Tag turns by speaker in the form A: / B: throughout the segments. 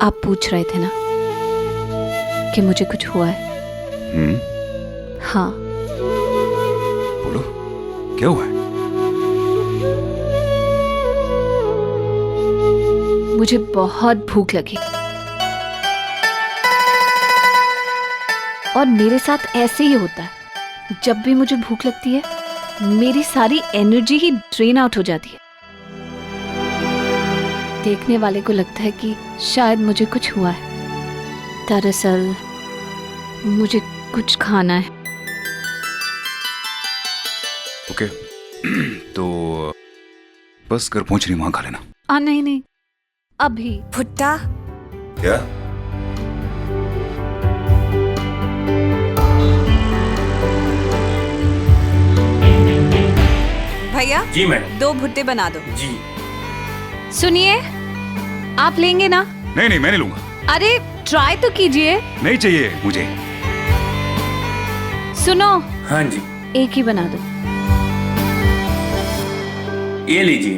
A: आप पूछ रहे थे ना कि मुझे कुछ हुआ है? हाँ।
B: बोलो, क्या हुआ है?
A: मुझे बहुत भूख लगी और मेरे साथ ऐसे ही होता है। जब भी मुझे भूख लगती है मेरी सारी एनर्जी ही ड्रेन आउट हो जाती है। देखने वाले को लगता है कि शायद मुझे कुछ हुआ है, दरअसल मुझे कुछ खाना है।
B: ओके तो बस घर पहुंच रही, वहां खा लेना।
A: नहीं, अभी।
C: भुट्टा।
B: क्या?
C: भैया
D: जी मैडम।
C: 2 भुट्टे बना दो।
D: जी।
A: सुनिए, आप लेंगे ना?
B: नहीं, मैं नहीं लूंगा।
A: अरे ट्राई तो कीजिए।
B: नहीं चाहिए मुझे।
A: सुनो,
D: हाँ जी,
A: एक ही बना दो।
D: ये लीजिए।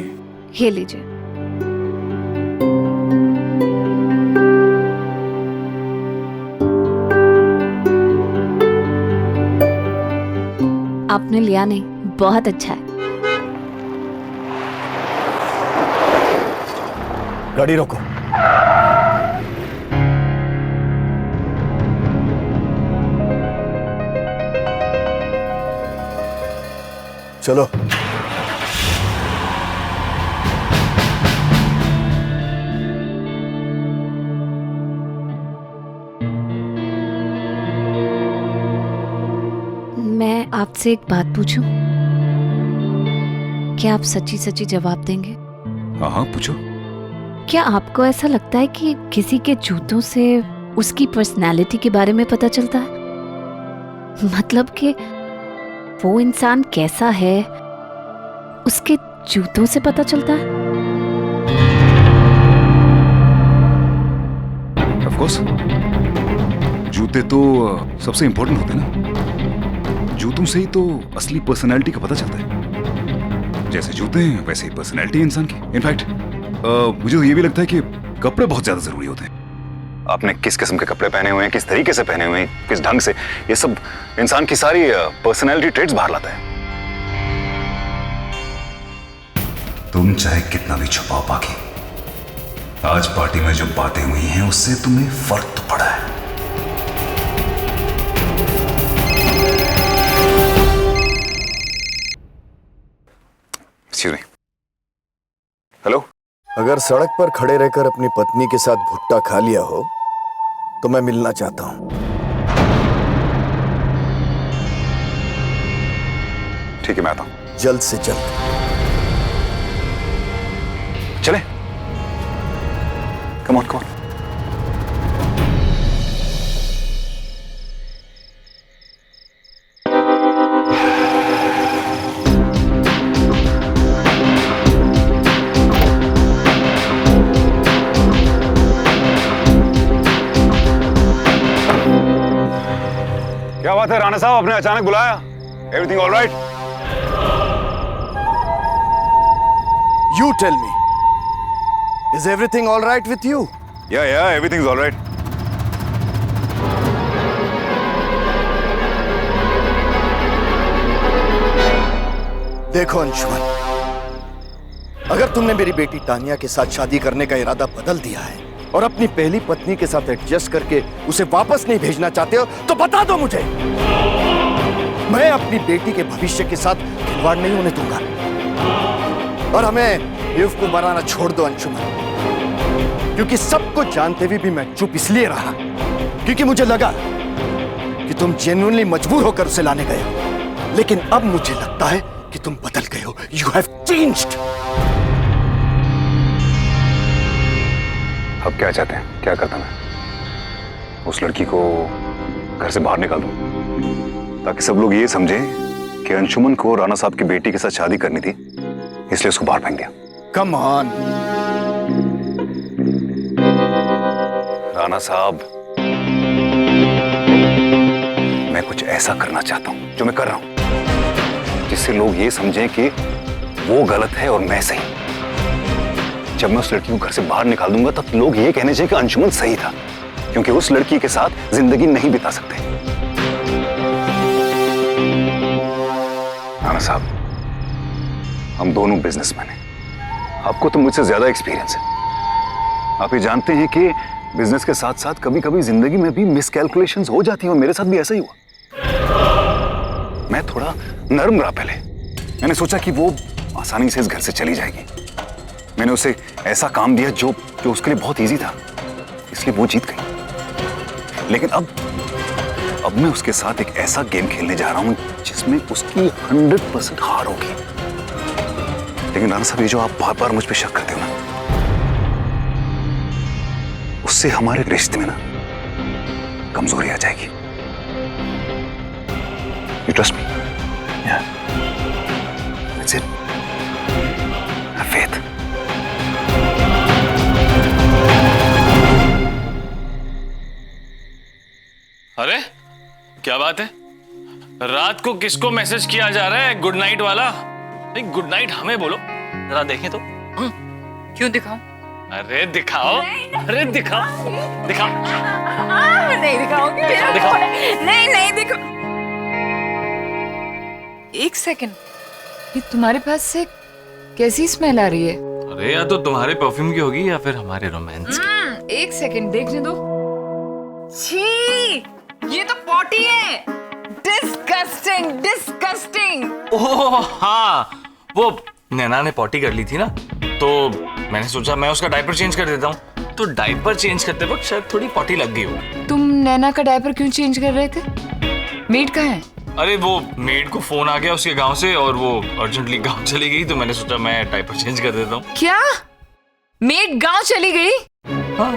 A: ये लीजिए। आपने लिया नहीं, बहुत अच्छा है।
E: गाड़ी रोको। चलो।
A: मैं आपसे एक बात पूछूं? क्या आप सच्ची सच्ची जवाब देंगे?
B: हाँ, पूछो।
A: क्या आपको ऐसा लगता है कि किसी के जूतों से उसकी पर्सनालिटी के बारे में पता चलता है? मतलब कि वो इंसान कैसा है उसके जूतों से पता चलता है?
B: ऑफ कोर्स, जूते तो सबसे इंपॉर्टेंट होते हैं ना। जूतों से ही तो असली पर्सनालिटी का पता चलता है। जैसे जूते हैं वैसे ही पर्सनालिटी है इंसान की। इनफैक्ट मुझे तो ये भी लगता है कि कपड़े बहुत ज्यादा जरूरी होते हैं। आपने किस किस्म के कपड़े पहने हुए हैं, किस तरीके से पहने हुए हैं, किस ढंग से, ये सब इंसान की सारी पर्सनालिटी ट्रेट्स बाहर लाता है। तुम चाहे कितना भी छुपाओ बाकी, आज पार्टी में जो बातें हुई हैं उससे तुम्हें फर्क तो पड़ा है। Excuse me. हेलो।
E: अगर सड़क पर खड़े रहकर अपनी पत्नी के साथ भुट्टा खा लिया हो तो मैं मिलना चाहता हूं।
B: ठीक है, मैं आता हूं।
E: जल्द से जल्द।
B: चले। Come on. क्या बात है राणा साहब, आपने अचानक बुलाया? Everything all right?
E: You tell me, is everything all right with you?
B: Yeah, everything's all right.
E: देखो अंशुमन, अगर तुमने मेरी बेटी तानिया के साथ शादी करने का इरादा बदल दिया है और अपनी पहली पत्नी के साथ एडजस्ट करके उसे वापस नहीं भेजना चाहते हो तो बता दो मुझे। मैं अपनी बेटी के भविष्य के साथ खिलवाड़ नहीं होने दूंगा। और हमें बेवकूफ बनाना छोड़ दो अंशुमन, क्योंकि सब कुछ जानते हुए भी मैं चुप इसलिए रहा क्योंकि मुझे लगा कि तुम जेन्युइनली मजबूर होकर उसे लाने गए हो। लेकिन अब मुझे लगता है कि तुम बदल गए हो। You have changed.
B: अब क्या चाहते हैं? क्या करता मैं? उस लड़की को घर से बाहर निकाल दूं ताकि सब लोग ये समझें कि अंशुमन को राणा साहब की बेटी के साथ शादी करनी थी, इसलिए उसको बाहर फेंक दिया।
E: कम ऑन
B: राणा साहब, मैं कुछ ऐसा करना चाहता हूं जो मैं कर रहा हूं, जिससे लोग ये समझें कि वो गलत है और मैं सही। जब मैं उस लड़की को घर से बाहर निकाल दूंगा तब लोग ये कहने चाहिए कि अंशुमन सही था, क्योंकि उस लड़की के साथ जिंदगी नहीं बिता सकते। राणा साहब, हम दोनों बिजनेसमैन हैं। आपको तो मुझसे ज्यादा एक्सपीरियंस है। आप ये जानते हैं कि बिजनेस के साथ साथ कभी कभी जिंदगी में भी मिसकैलकुलेशंस हो जाती हैं, और मेरे साथ भी ऐसा ही हुआ। मैं थोड़ा नर्म रहा पहले। मैंने सोचा कि वो आसानी से इस घर से चली जाएगी। मैंने उसे ऐसा काम दिया जो उसके लिए बहुत इजी था, इसलिए वो जीत गई। लेकिन अब मैं उसके साथ एक ऐसा गेम खेलने जा रहा हूं जिसमें उसकी 100% हार होगी। लेकिन राणा साहब, ये जो आप बार बार मुझ पे शक करते हो ना, उससे हमारे रिश्ते में ना कमजोरी आ जाएगी। You trust me? Yeah. That's it. Have faith.
C: अरे क्या बात है? रात को किसको मैसेज किया जा रहा है गुड नाइट वाला? नहीं, गुड नाइट हमें बोलो, जरा देखें तो।
F: क्यों दिखाऊं?
C: अरे दिखाओ, अरे दिखाओ, दिखाओ।
F: नहीं दिखाओगे?
C: दिखाओ।
F: नहीं नहीं दिखा। एक सेकंड, ये तुम्हारे पास से कैसी स्मेल आ रही है?
C: अरे या तो तुम्हारे परफ्यूम की होगी या फिर हमारे रोमांस की।
F: एक सेकंड देखने दो। छी, ये तो पॉटी है। Disgusting, disgusting.
C: ओह हाँ, वो नैना ने पॉटी कर ली थी ना, तो मैंने सोचा मैं उसका डायपर चेंज कर देता हूँ। तो डायपर चेंज करते वक्त शायद थोड़ी पॉटी लग गई हो।
F: तुम नैना का डायपर क्यों चेंज कर रहे थे? मेड कहाँ है?
C: अरे वो मेड को फोन आ गया उसके गांव से और वो अर्जेंटली गांव चली गई, तो मैंने सोचा मैं डायपर चेंज कर देता हूँ।
F: क्या? मेड गांव चली गई?
C: हाँ।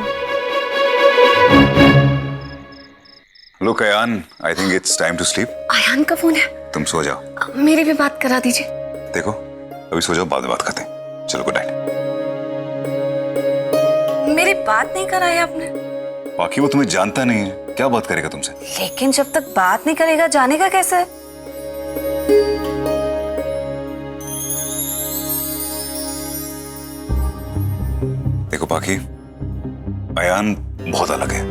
B: Look, Ayan, I think it's time to sleep.
A: Ayaan का फोन है।
B: तुम सो जाओ।
A: मेरी भी बात करा दीजिए।
B: देखो, अभी सो जाओ, बाद में बात करते हैं। चलो, गुड नाइट।
A: मेरी बात नहीं कराई आपने।
B: बाकी वो तुम्हें जानता नहीं है, क्या बात करेगा तुमसे?
A: लेकिन जब तक बात नहीं करेगा जानेगा कैसे?
B: देखो पाखी, अयान बहुत अलग है।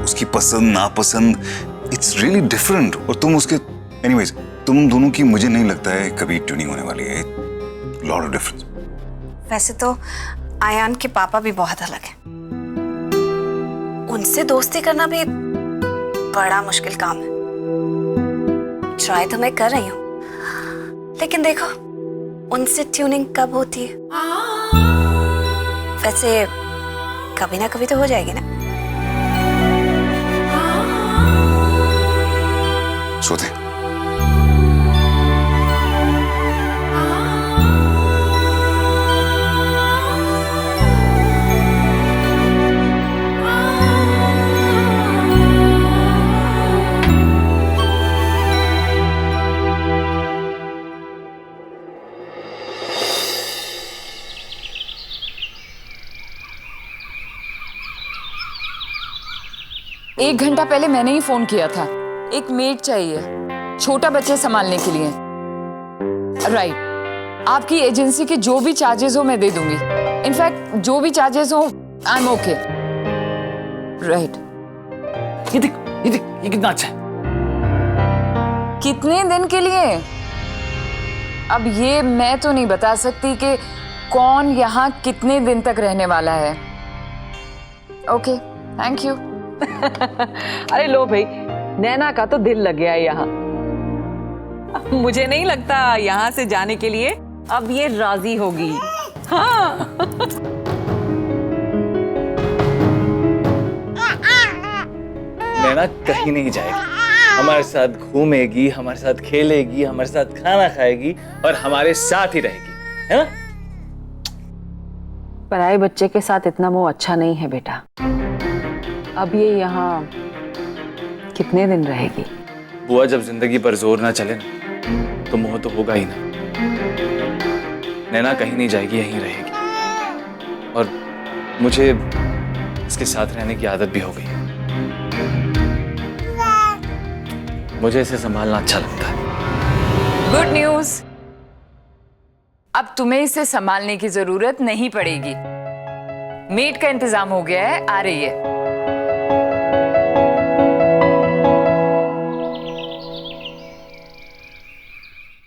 B: उसकी पसंद नापसंद इट्स रियली डिफरेंट, और तुम उसके एनीवेज, तुम दोनों की मुझे नहीं लगता है कभी ट्यूनिंग होने वाली है। Lot of difference.
A: वैसे तो आयान के पापा भी बहुत अलग हैं। उनसे दोस्ती करना भी बड़ा मुश्किल काम है। ट्राई तो मैं कर रही हूँ, लेकिन देखो उनसे ट्यूनिंग कब होती है। वैसे कभी ना कभी तो हो जाएगी ना।
B: सोते।
F: एक घंटा पहले मैंने ही फोन किया था। एक मेड चाहिए छोटा बच्चे संभालने के लिए। राइट, आपकी एजेंसी के जो भी चार्जेस हो मैं दे दूंगी। इनफैक्ट जो भी चार्जेस हो आई एम ओके। राइट,
C: ये देख, ये कितना अच्छा है।
F: कितने दिन के लिए? अब ये मैं तो नहीं बता सकती कि कौन यहाँ कितने दिन तक रहने वाला है। Okay, thank you.
G: अरे लो भाई, नैना का तो दिल लग गया है यहाँ। मुझे नहीं लगता यहाँ से जाने के लिए अब ये राजी होगी। हाँ।
D: नैना कहीं नहीं जाएगी, हमारे साथ घूमेगी, हमारे साथ खेलेगी, हमारे साथ खाना खाएगी और हमारे साथ ही रहेगी, है ना?
G: पराये बच्चे के साथ इतना मोह अच्छा नहीं है बेटा। अब ये यहाँ कितने दिन रहेगी?
D: बुआ, जब जिंदगी पर जोर ना चले ना तो मोह तो होगा ही ना। नैना कहीं नहीं जाएगी, यहीं रहेगी, और मुझे इसके साथ रहने की आदत भी हो गई है। मुझे इसे संभालना अच्छा लगता है।
F: गुड न्यूज, अब तुम्हें इसे संभालने की जरूरत नहीं पड़ेगी। मेड का इंतजाम हो गया है, आ रही है।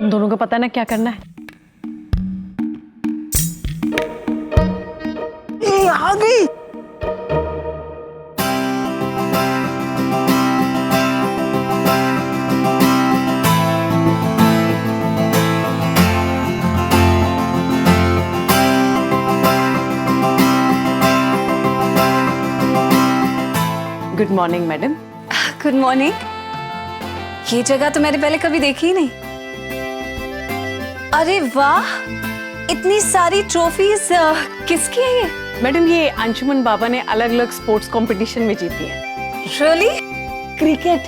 G: उन दोनों को पता ना क्या करना है।
H: आ गई।
G: Good morning madam.
A: Good morning. ये जगह तो मैंने पहले कभी देखी ही नहीं। अरे वाह, इतनी सारी ट्रॉफीज किसकी है ये?
G: मैडम ये अंशुमन बाबा ने अलग अलग स्पोर्ट्स कंपटीशन में जीती है।
A: रियली?
G: क्रिकेट।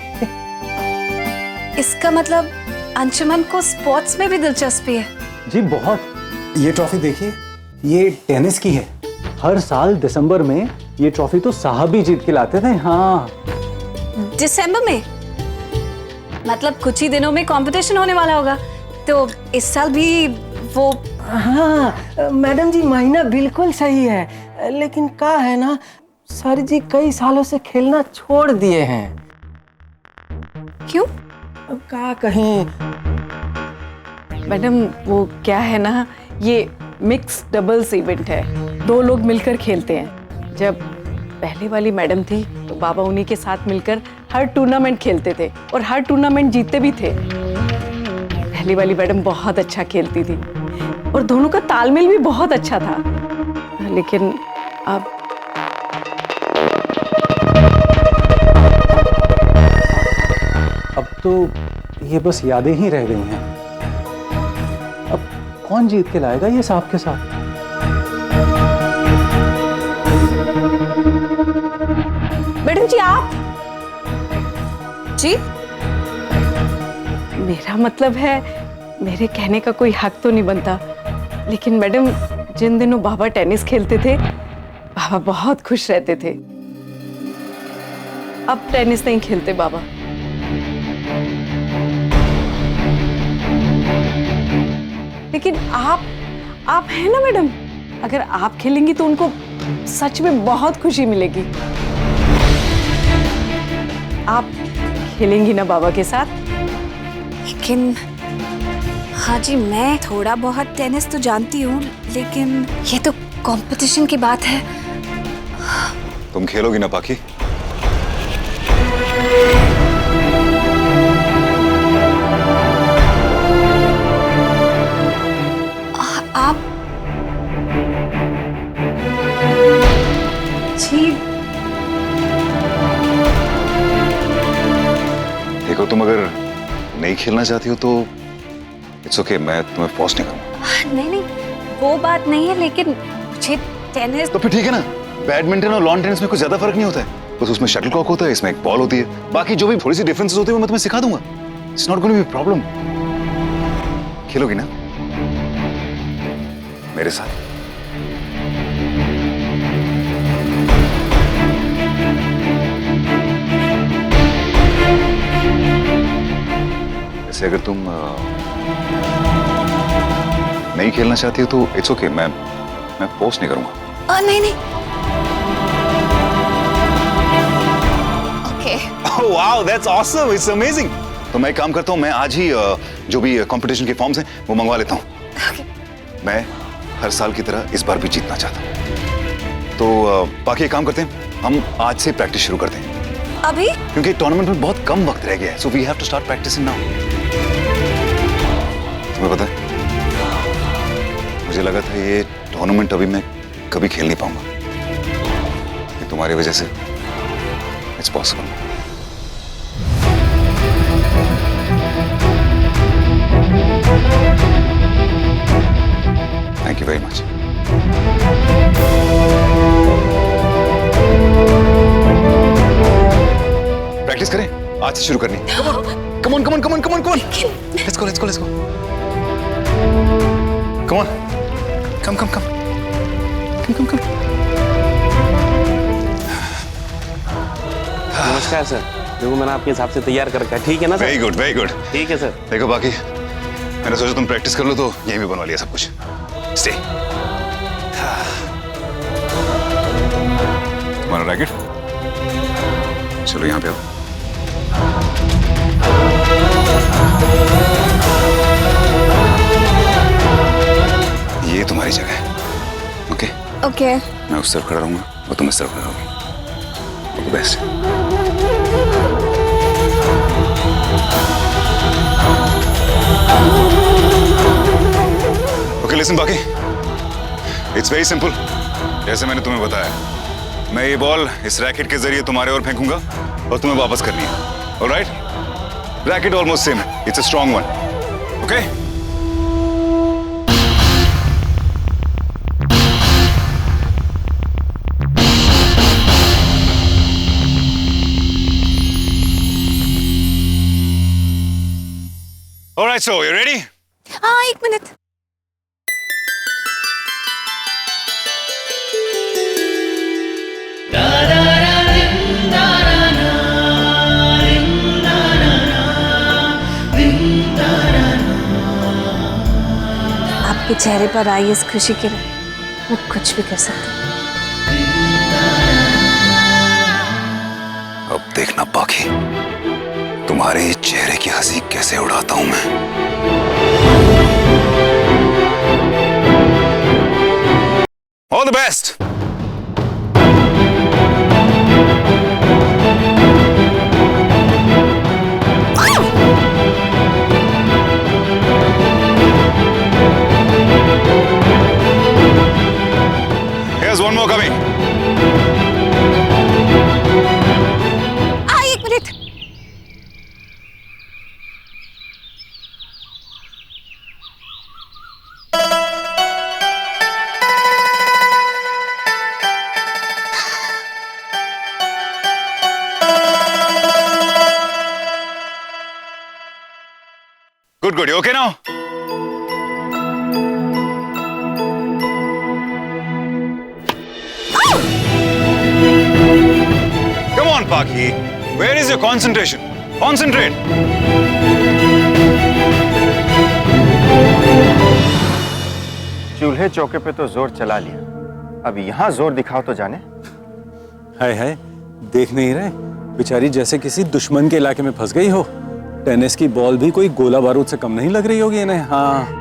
A: इसका मतलब अंशुमन को स्पोर्ट्स में भी दिलचस्पी है।
I: जी बहुत। ये ट्रॉफी देखिए, ये टेनिस की है। हर साल दिसंबर में ये ट्रॉफी तो साहब ही जीत के लाते थे। हाँ,
A: दिसंबर में? मतलब कुछ ही दिनों में कंपटीशन होने वाला होगा, तो इस साल भी वो।
H: हाँ मैडम जी, महीना बिल्कुल सही है, लेकिन क्या है ना, सर जी कई सालों से खेलना छोड़ दिए हैं।
A: क्यों?
H: अब क्या कहें
G: मैडम, वो क्या है ना, ये मिक्स डबल्स इवेंट है, 2 लोग मिलकर खेलते हैं। जब पहले वाली मैडम थी तो बाबा उन्हीं के साथ मिलकर हर टूर्नामेंट खेलते थे और हर टूर्नामेंट जीतते भी थे। पहली वाली मैडम बहुत अच्छा खेलती थी और दोनों का तालमेल भी बहुत अच्छा था, लेकिन
I: अब तो ये बस यादें ही रह गई हैं। अब कौन जीत के लाएगा ये साहब के साथ?
G: मैडम जी आप
A: जी?
G: मेरा मतलब है, मेरे कहने का कोई हक तो नहीं बनता, लेकिन मैडम जिन दिनों बाबा टेनिस खेलते थे बाबा बहुत खुश रहते थे। अब टेनिस नहीं खेलते बाबा। लेकिन आप हैं ना मैडम, अगर आप खेलेंगी तो उनको सच में बहुत खुशी मिलेगी। आप खेलेंगी ना बाबा के साथ?
A: लेकिन हाँ जी, मैं थोड़ा बहुत टेनिस तो जानती हूँ, लेकिन ये तो कंपटीशन की बात है।
B: तुम खेलोगी ना पाखी?
A: आप जी?
B: देखो, तुम अगर नहीं खेलना चाहती हो तो इट्स ओके, मैं तुम्हें फोर्स नहीं करूंगा।
A: नहीं नहीं, वो बात नहीं है, लेकिन मुझे टेनिस।
B: तो फिर ठीक है ना, बैडमिंटन और लॉन टेनिस में कुछ ज्यादा फर्क नहीं होता है। बस उसमें शटलकॉक होता है, इसमें एक बॉल होती है। बाकी जो भी थोड़ी सी डिफरेंसेस होते हैं वो मैं तुम्हें सिखा दूंगा। It's not going to be problem. खेलोगी ना मेरे साथ? वैसे अगर तुम नहीं खेलना चाहती हो तो इट्स ओके, मैं फोर्स नहीं करूंगा।
A: नहीं नहीं, okay.
B: Wow, that's awesome, it's amazing. तो मैं एक काम करता हूँ, मैं आज ही जो भी कंपटीशन के फॉर्म्स हैं वो मंगवा लेता हूँ। मैं हर साल की तरह इस बार भी जीतना चाहता हूँ। तो बाकी एक काम करते हैं, हम आज से प्रैक्टिस शुरू करते हैं।
A: अभी?
B: क्योंकि टूर्नामेंट में बहुत कम वक्त रह गया है, so we have to start practicing now. तुम्हें पता है, मुझे लगा था ये टूर्नामेंट अभी मैं कभी खेल नहीं पाऊंगा, ये तुम्हारी वजह से it's possible. Thank you very much. Practice करें, आज से शुरू करनी। Come on come on come on come on come on, let's go let's go let's go, come on, कम कम कम कम कम कम।
J: नमस्कार सर, देखो मैंने आपके हिसाब से तैयार कर रखा है, ठीक है ना sir?
B: Very good very good.
J: ठीक है सर।
B: देखो बाकी मैंने सोचा तुम प्रैक्टिस कर लो तो यही भी बनवा लिया सब कुछ। स्टे। तुम्हारा रैकेट, चलो यहाँ पे आओ। ये तुम्हारी जगह है। Okay
A: okay.
B: मैं उस तरफ खड़ा रहूंगा और तुम इस तरफ खड़ा रहोगे। बेस्ट। ओके लिसन बाकी, इट्स वेरी सिंपल। जैसे मैंने तुम्हें बताया, मैं ये बॉल इस रैकेट के जरिए तुम्हारे ओर फेंकूंगा और तुम्हें वापस करनी है। Alright? Racket almost same, it's a strong one. Okay? Alright, so you ready?
A: हाँ, एक मिनट। आपके चेहरे पर आई इस खुशी के लिए मैं कुछ भी कर सकती हूँ।
B: अब देखना बाकी, तुम्हारे चेहरे की हंसी कैसे उड़ाता हूं मैं। All the best. Here's one more coming.
A: एक minute.
B: Good. You okay now? Come on, Paki. Where is your concentration? Concentrate.
E: चूल्हे चौके पे तो जोर चला लिया, अब यहाँ जोर दिखाओ तो जाने।
I: हाय हाय, देख नहीं रहे बेचारी जैसे किसी दुश्मन के इलाके में फंस गई हो। टेनिस की बॉल भी कोई गोला बारूद से कम नहीं लग रही होगी इन्हें। हाँ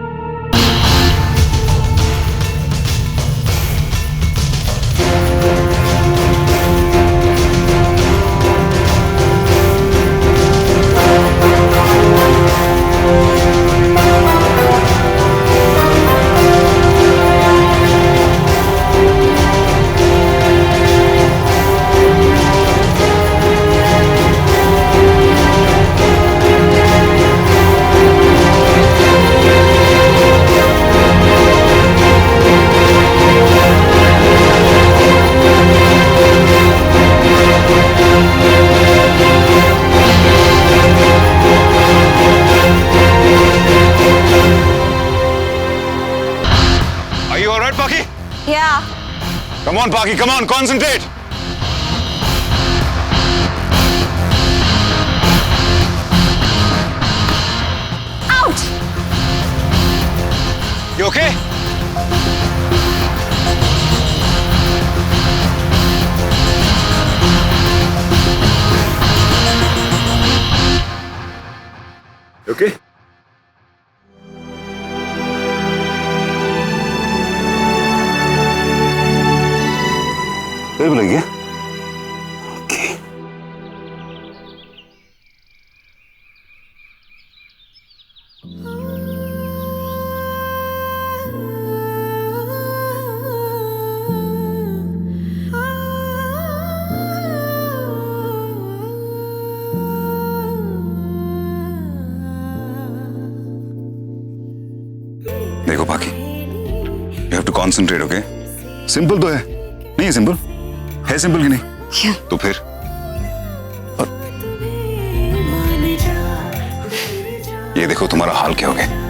B: Come on, Paki, come on, concentrate.
A: Out.
B: You okay? You okay? फिर लग गया? ओके। देखो बाकी, you have to concentrate, okay? Simple तो है, नहीं है सिंपल? है सिंपल कि नहीं? तो फिर ये देखो तुम्हारा हाल क्या हो गया।